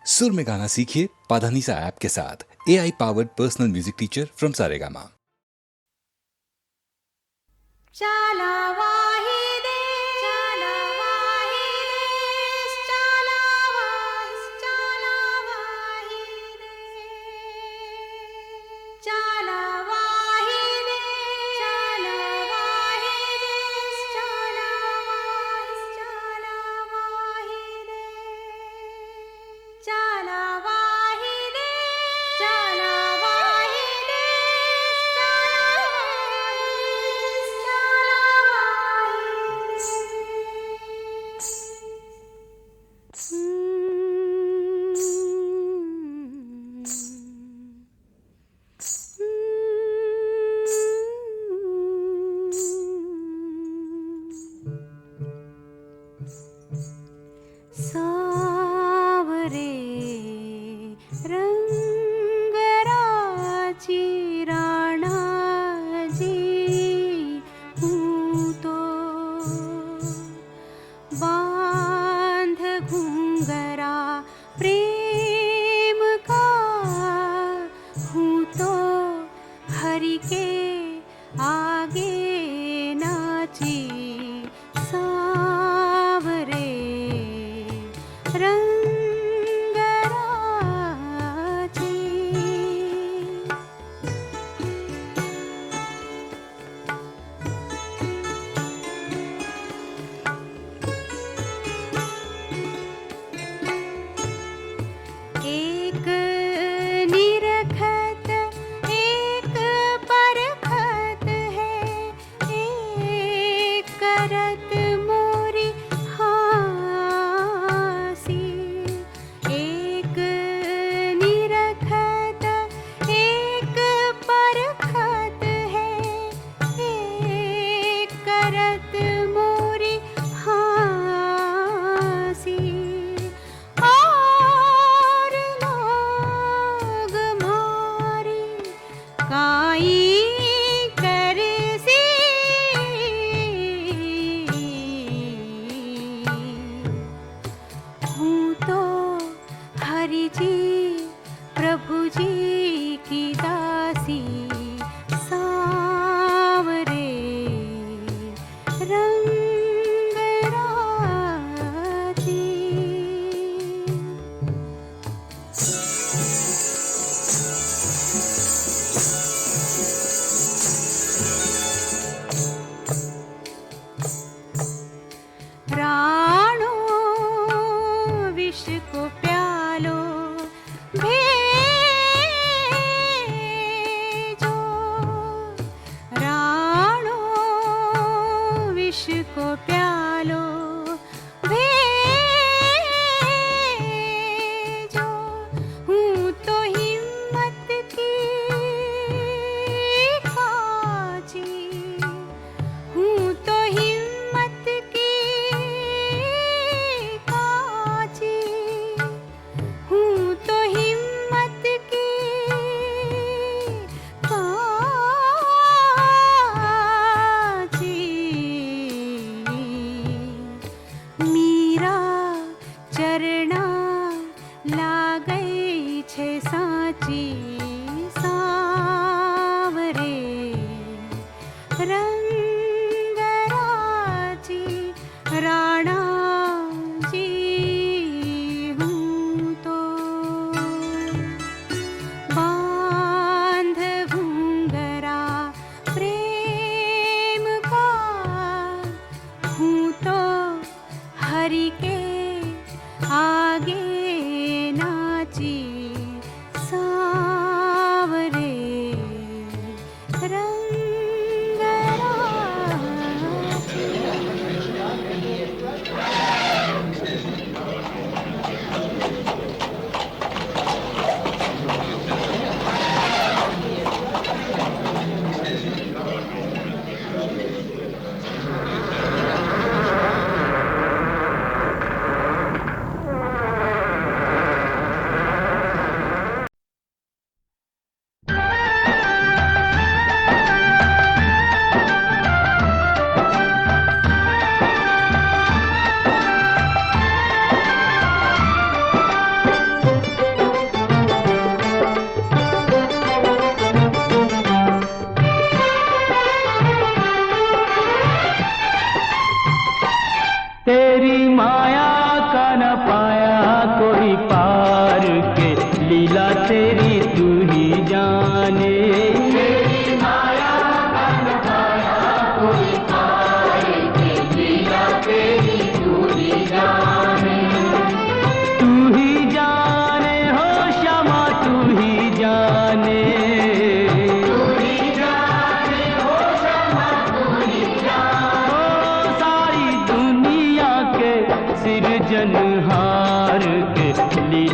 सुर में गाना सीखिए पाधानीसा ऐप के साथ। AI powered personal music teacher from Saregama.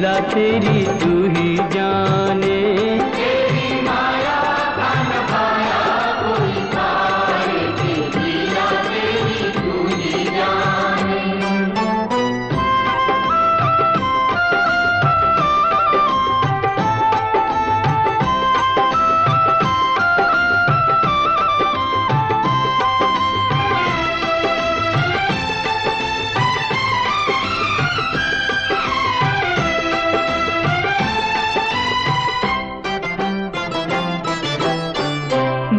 लीला तेरी तू ही जाने। तेरी माया का न पाया कोई पार की, लीला तेरी तू ही जाने।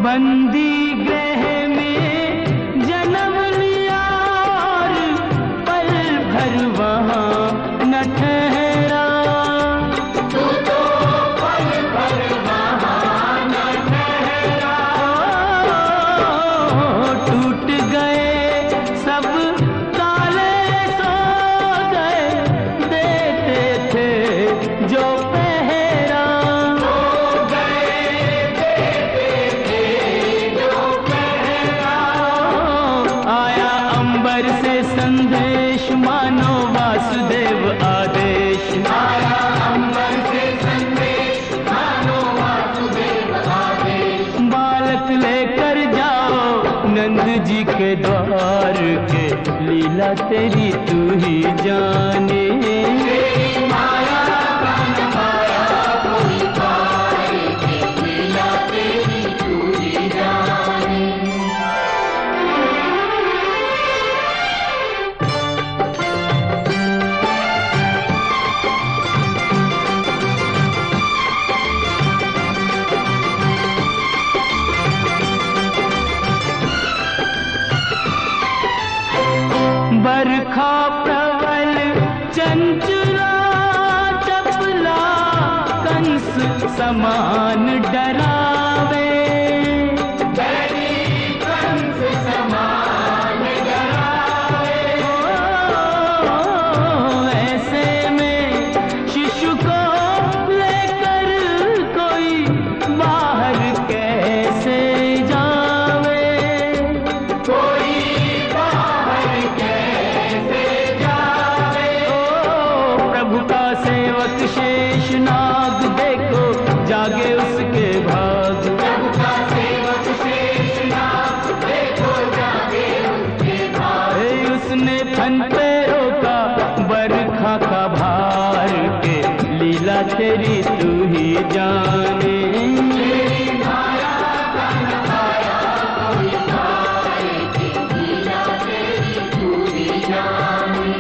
बंदी गृह में जन्म लिया और पल भर वहाँ न ठहरा। तू तो पल भर वहाँ न ठहरा। टूट गए सब ताले, सो गए देते थे जो पहरा। सो गए देते थे जो पहरा। आया अंबर से संदेश, मानो वासुदेव आदेश। आया अंबर से संदेश, मानो वासुदेव आदेश। बालक लेकर जाओ नंद जी के द्वार के, लीला तेरी तू ही जाने। तेरी माया का न पाया कोई पार की, लीला तेरी तू ही जाने। बरखा प्रबल चंचला चपला, कंस समान डरावे। बैरी कंस समान डरावे। ऐसे में शिशु को लेकर कोई बाहर कैसे जावे। कोई बाहर कैसे जावे। प्रभु का सेवक शेष नाग देखो जागे उसके भाग। प्रभु का सेवक शेषनाग देखो जागे उसके भाग। उसने फन पे रोका बरखा का भार के, लीला तेरी तू ही जाने। तेरी माया का न पाया कोई पार की, लीला तेरी तू ही जाने।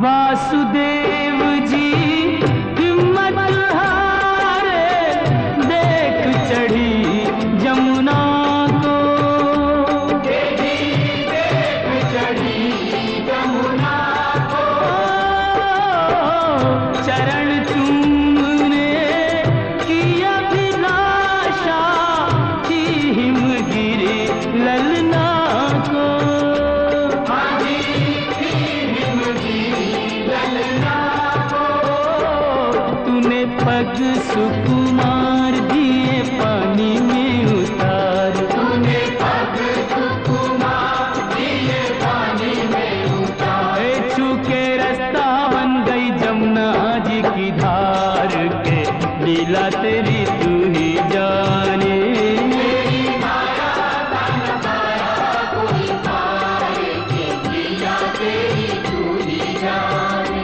वासुदेव जी हिम्मत हारे, देख चढ़ी जमुना को। तेरी देख चढ़ी जमुना को। चरण चूमने की अभिलाषा थी हिमगिरी ललना को। हाजी थी हिमगिरी ललना को। तूने पग सुकुमार दिए पानी में उतार। तूने पग सुकुमार दिए पानी में उतार। छू के रास्ता बन गई जमुना जी की धार के, लीला तेरी तू ही जाने। तेरी माया का न पाया कोई पार की, लीला तेरी तू ही जाने।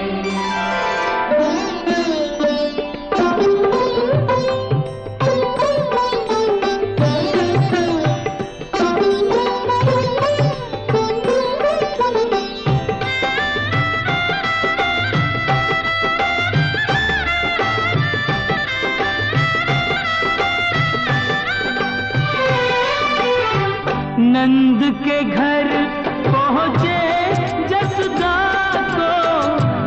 नंद के घर पहुँचे जसदा को,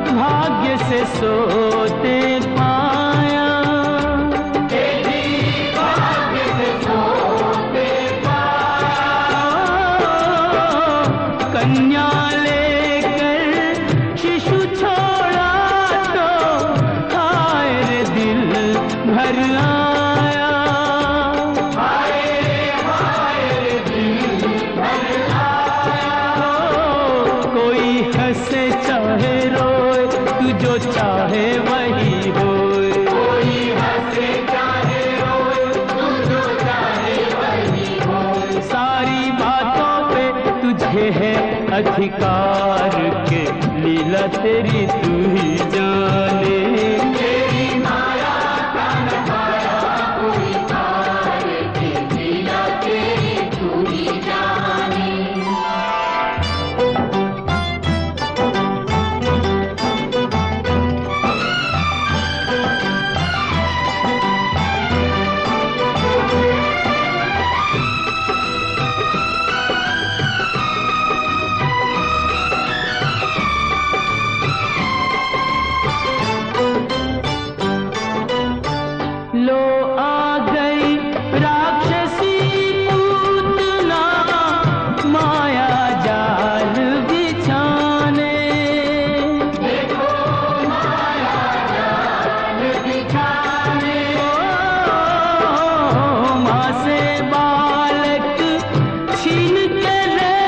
भाग्य से सोते पाया। तेरी भाग्य से सोते पाया। कन्या लेकर शिशु छोड़ा तो हाय रे दिल भर आया, हाय रे दिल भर आया। कोई हंसे चाहे रोए तू जो चाहे वही होए, कोई हंसे चाहे रोए तू जो चाहे वही होए। सारी बातों पे तुझे है अधिकार के लीला तेरी तू ही जाने। तेरी माया का नभाया कोई पार के लीला तेरी तू ही जाने। लो आ गई राक्षसी पूतना माया जाल बिछाने, देखो माया जाल बिछाने। माँ से बालक छीन के ले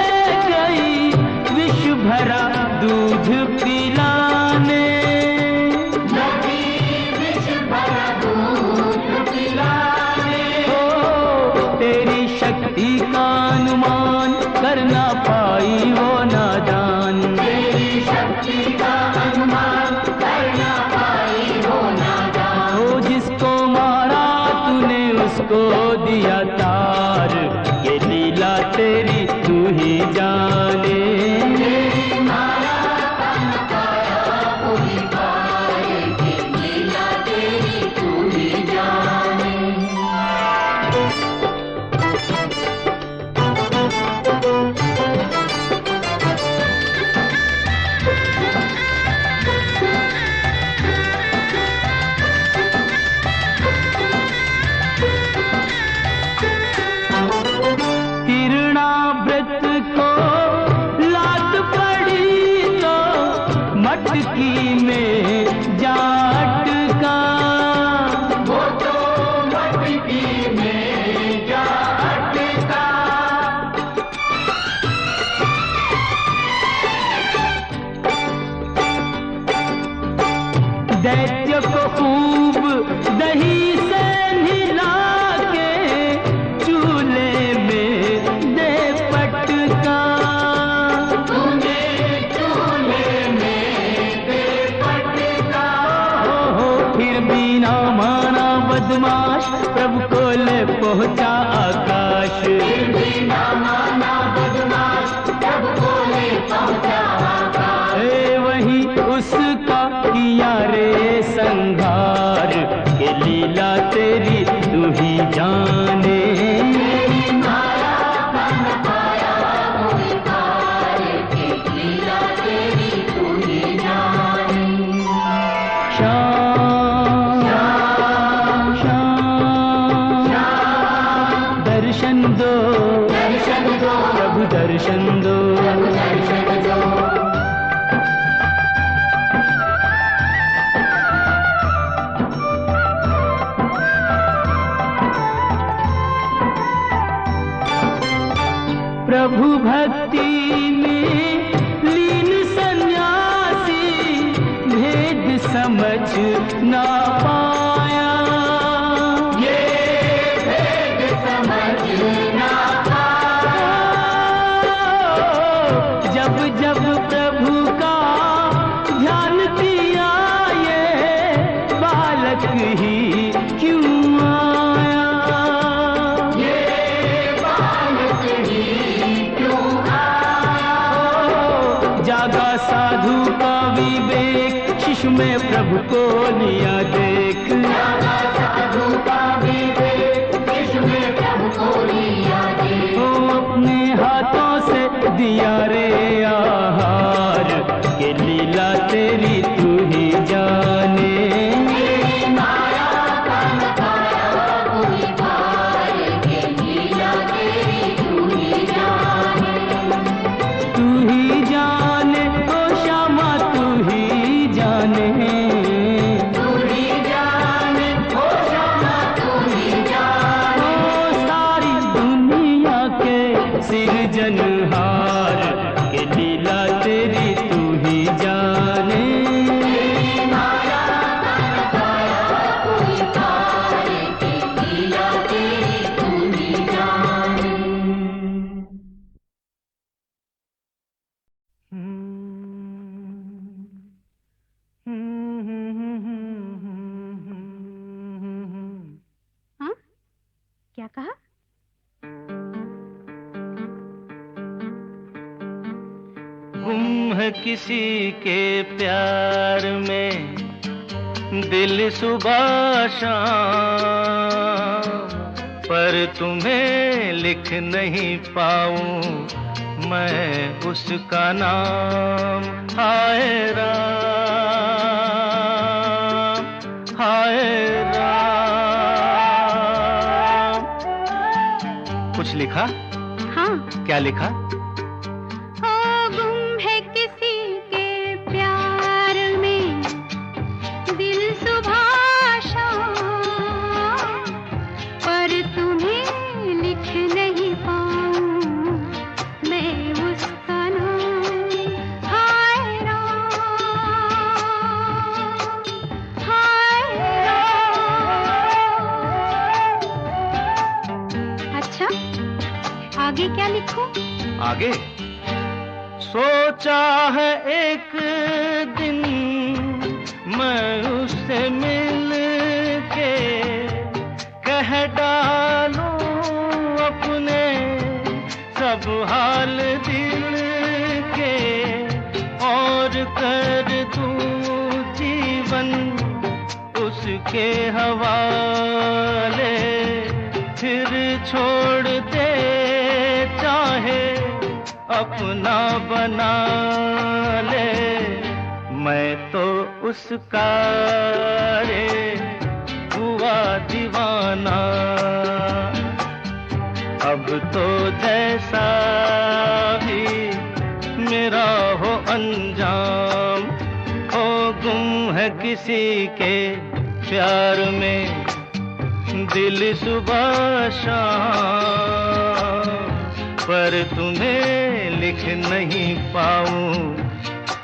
गई विष भरा दूध पिलाने। नदी विष भरा दूध पिलाने। तेरी शक्ति का अनुमान कर ना पाई वो नादान, तेरी शक्ति का अनुमान कर ना पाई हो नादान। वो जिसको मारा तूने उसको दिया तार, ये लीला तेरी तू ही जाने। तेरी माया का नभाया कोई पार के लीला तेरी तू ही जाने। तिरणाव्रत को लात पड़ी तो मटकी में जाट का, वो तो मटकी में जा अटका। दैत्य को खूब दही से नहला के चूल्हे में दे पटका। तूने चूल्हे में दे पटका। फिर भी ना माना बदमाश प्रभु को ले पहुंचा आकाश। फिर भी ना माना बदमाश प्रभु को ले पहुंचा आकाश। वही उसका किया रे संहार, के लीला तेरी तू ही जाने। तेरी माया का नभाया कोई पार के लीला तेरी तू ही जाने। श्याम श्याम दर्शन दो, दर्शन दो प्रभु दर्शन दो। दर्शन दो। प्रभु भक्ति में लीन सन्यासी भेद समझ ना पाया, ये भेद समझ ना पाया। जब जब प्रभु का ध्यान किया ये बालक ही क्यों आया। ये बालक ही क्यों आया। जागा साधु का विवेक शिशु में प्रभु को लिया देख। जागा साधु का विवेक शिशु में प्रभु को लिया देख। ओ अपने हाथों से दिया रे आहार, के लीला तेरी तू ही जाने। तेरी माया का नभाया कोई पार के लीला तेरी तू ही जाने। तू ही सिरजनहार के लीला तेरी तू ही जाने। माया तन पाया कोई पार के लीला तेरी तू ही जाने। हाँ? क्या कहा? गुम है किसी के प्यार में दिल सुबह शाम, पर तुम्हें लिख नहीं पाऊं मैं उसका नाम। हाय राम, हाय राम। कुछ लिखा? हाँ। क्या लिखा? गुम है किसी के प्यार में दिल सुबह शाम, पर तुम्हें लिख नहीं पाऊं मैं उसका नाम। हाय राम, हाय राम। अच्छा, आगे क्या लिखूं? आगे सोचा है एक दिन मैं उससे मिल के कह डालूं अपने सब हाल दिल के, और कर दूं जीवन उसके हवाले, फिर छोड़ दे चाहे अपना बना ले। मैं तो उसका रे हुआ दीवाना, अब तो जैसा भी मेरा हो अंजाम। हो गुम है किसी के प्यार में दिल सुबह शाम, पर तुम्हें लिख नहीं पाऊं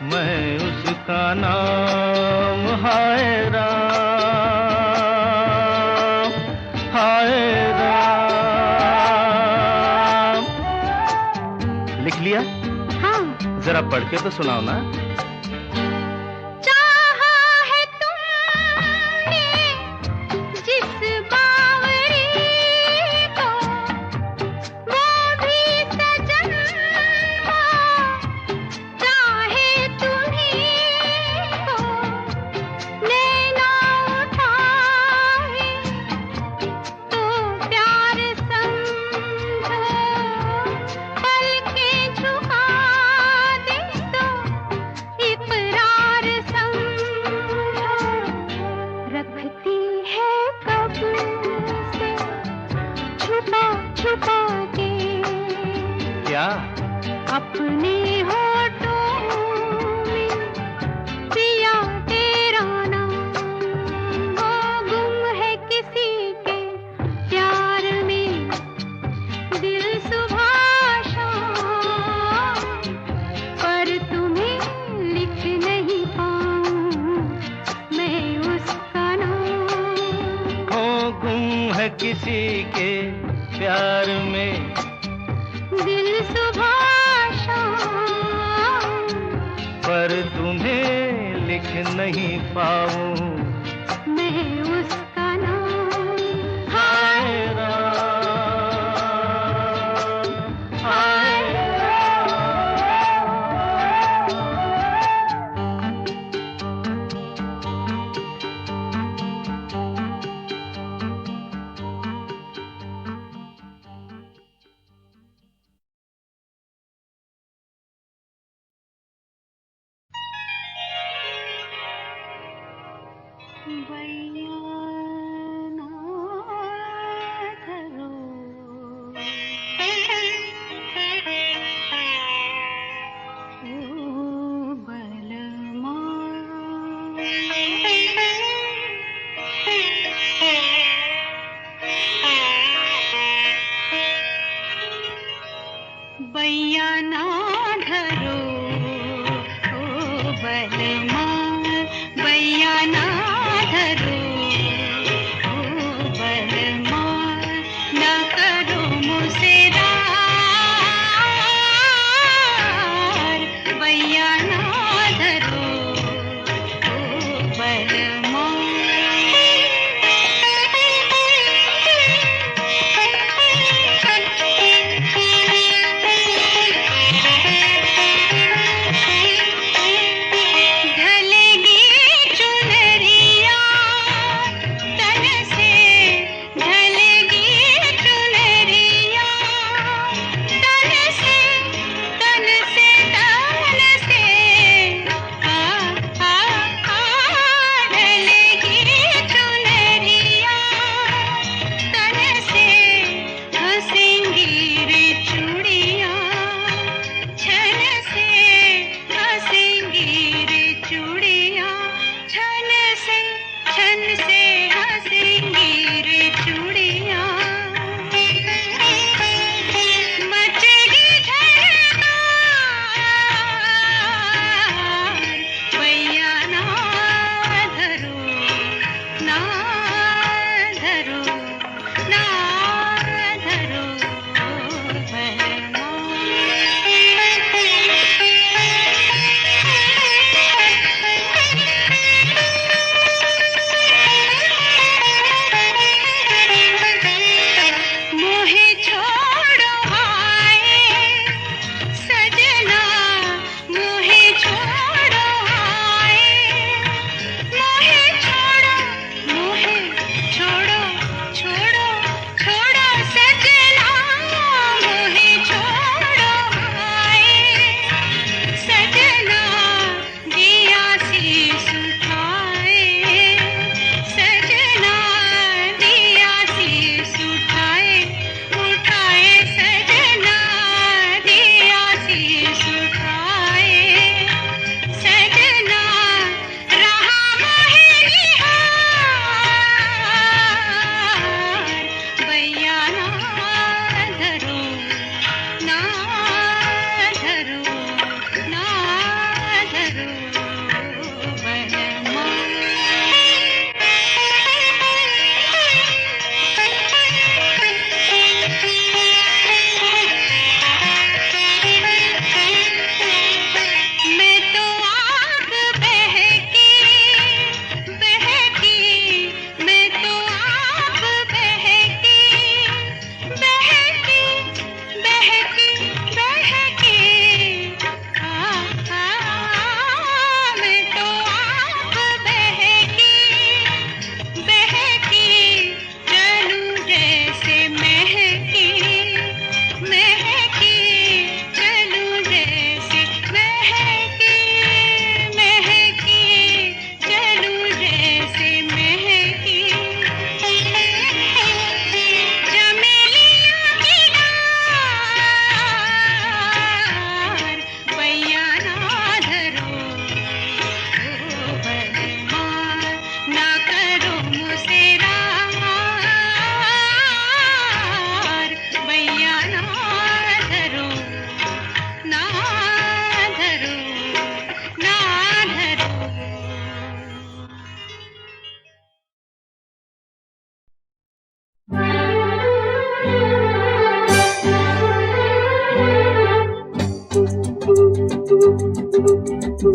मैं उसका नाम। हाय राम, हाय राम। लिख लिया? हाँ। जरा पढ़ के तो सुनाओ ना। चाहा है तुमने जिस बावरी को, वो भी सजन्मा चाहे तुम्हीं को। नैना उठाए तो प्यार समझो, पलकें झुका दे तो इकरार समझो। रखती है कब से छुपा छुपा के क्या? अपने होठों में पिया तेरा नाम। वो गुम है किसी के प्यार में दिल सुबह शाम, पर तुम्हें लिख नहीं पाऊं मैं उसका नाम। हो गुम है किसी के प्यार में दिल सुबह शाम, पर तुम्हें लिख नहीं पाऊं मैं उसका नाम। हाय राम, हाय बैया ना धरो ओ बलमा, बैया ना धरो ओ बलमा, ना करो मुझसे बैया ना धरो ओ बलमा।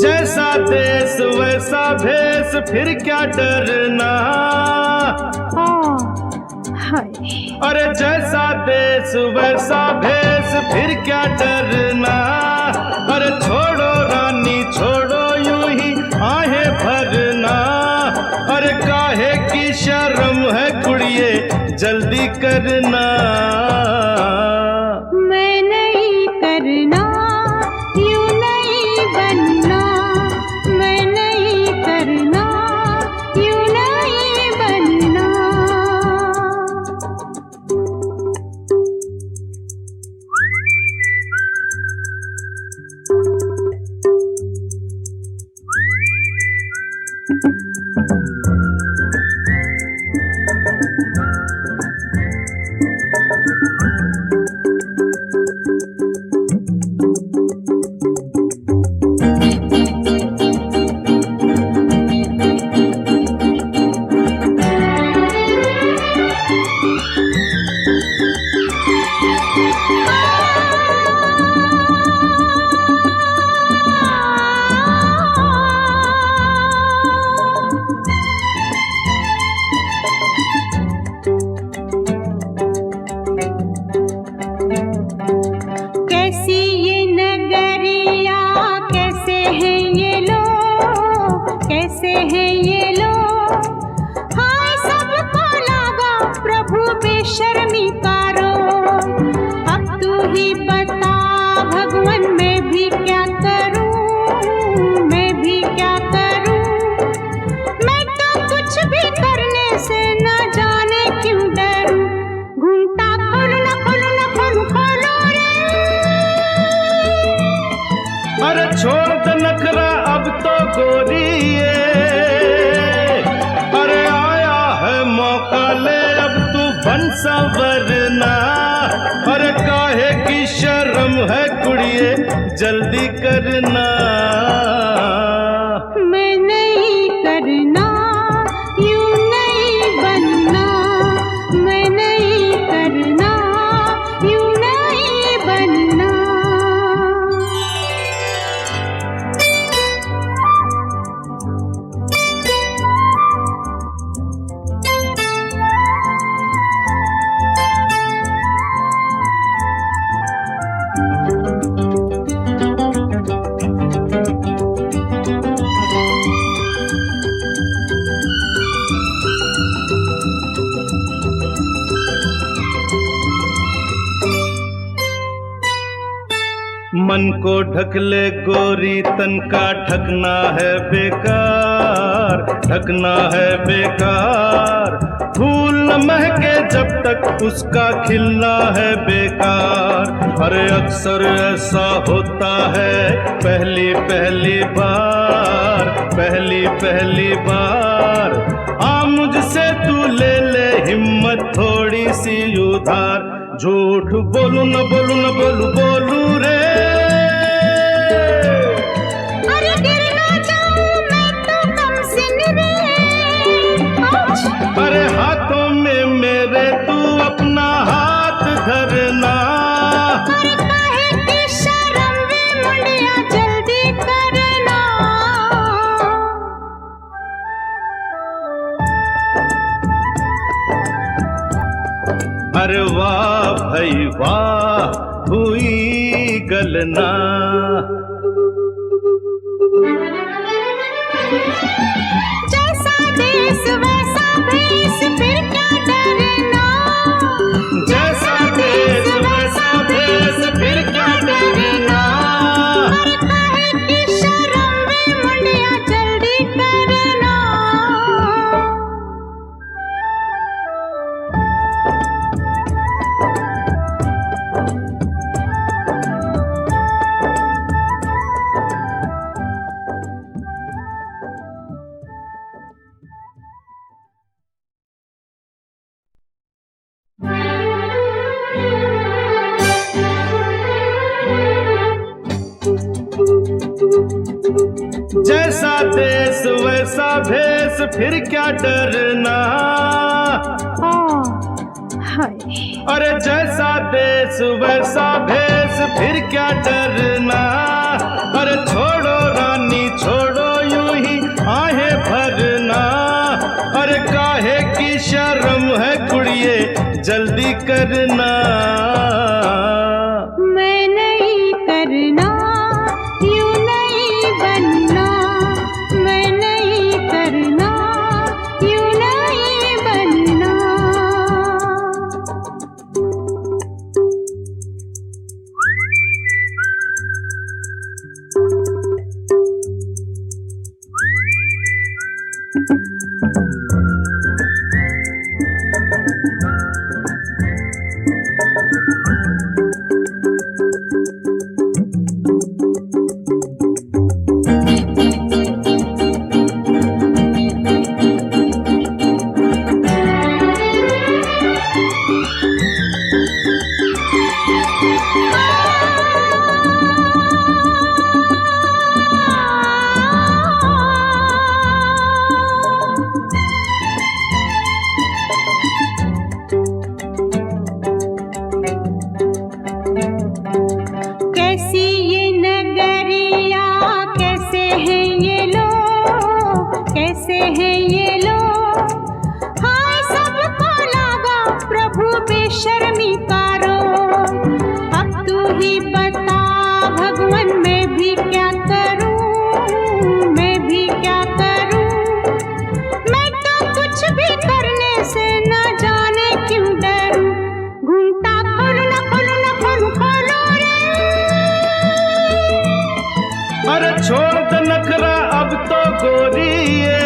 जैसा देश वैसा भेष, फिर क्या डरना। अरे जैसा देश वैसा भेष, फिर क्या डरना। अरे छोड़ो रानी छोड़ो यूं ही आहें भरना। अरे काहे की शर्म है कुड़िए, जल्दी करना। मैं नहीं करना, यूं नहीं बनना। मैं नहीं करना, यूं नहीं बनना। कैसी ये नगरिया, कैसे हैं ये लोग, कैसे हैं ये लोग। हाय सबको लगा प्रभु बेशर्मी का रोग। अब तू ही बता भगवान मैं भी क्या करूं, मैं भी क्या करूं। मैं तो कुछ भी करने से न जाने क्यों डरूं। घूमता खोलू न खोलू न खोलू खोलू रे। अरे छोड़ दे नखरा अब तो गोरिए, अरे आया है मौका ले अब तू बन संवरना। अरे काहे की शर्म है कुड़िए जल्दी करना। मैं नहीं करना, यूं नहीं बनना। मैं नहीं करना, यूं नहीं बनना। मन को ढक ले गोरी तन का ढकना है बेकार, ढकना है बेकार। फूल न महके जब तक उसका खिलना है बेकार। अरे अक्सर ऐसा होता है पहली पहली बार, पहली पहली बार। आ मुझसे तू ले ले हिम्मत थोड़ी सी उधार। झूठ बोलू न बोलू न बोलू बोलू रे। अरे गिर ना जाऊं मैं तो कमसिन रे। अरे हाथों में मेरे तू अपना हाथ धरना। अरे काहे की शर्म वे मुंडिया जल्दी करना। अरे वाह भाई वाह हुई गलना। जैसा देश वैसा भेष फिर क्या डरना। जैसा देश वैसा भेष फिर क्या डरना। अरे काहे की शर्म वे मुंडिया जल्दी करना। जैसा देश वैसा भेष फिर क्या डरना। हाय अरे जैसा देश वैसा भेष फिर क्या डरना। अरे छोड़ो रानी छोड़ो यूं ही आहें भरना। अरे काहे की शर्म है कुड़िए जल्दी करना। मैं नहीं करना, यूं नहीं बनना। मैं नहीं करना, यूं नहीं बनना। छोड़ दे नखरा अब तो गोरिए,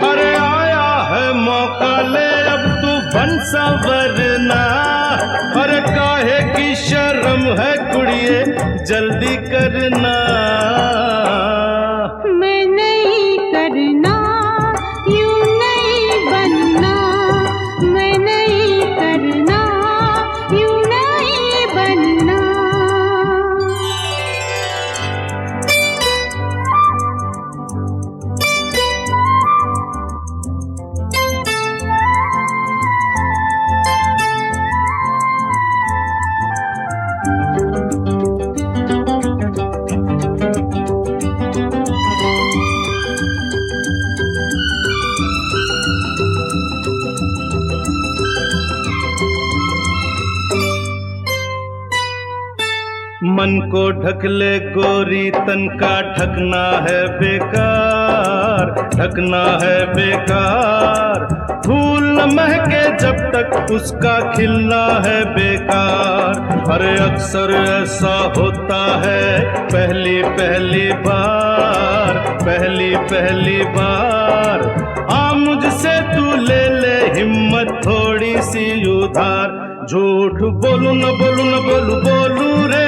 अरे आया है मौका ले अब तू बन संवरना, अरे काहे की शर्म है कुड़िए जल्दी करना। मैं नहीं करना, यूं नहीं बनना, मैं नहीं करना, यूं नहीं बनना। मन को ढक ले गोरी तन का ढकना है बेकार, ढकना है बेकार। फूल न महके जब तक उसका खिलना है बेकार। अरे अक्सर ऐसा होता है पहली पहली बार, पहली पहली बार। आ मुझसे तू ले ले हिम्मत थोड़ी सी उधार। झूठ बोलू न बोलू न बोलू बोलू रे,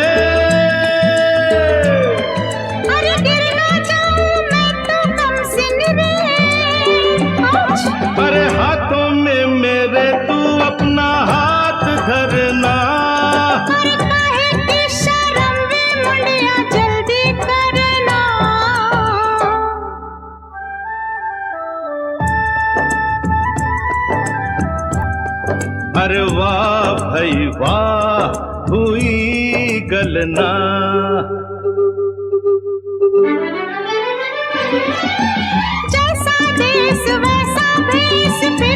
अरे गिर ना जाऊं मैं तो कम सिन रे। अरे हाथों में मेरे तू अपना हाथ धरना। अरे काहे की शर्म वे मुंडिया जल्दी करना। अरे वाह भाई वाह हुई गलना। जैसा देश वैसा भेष पे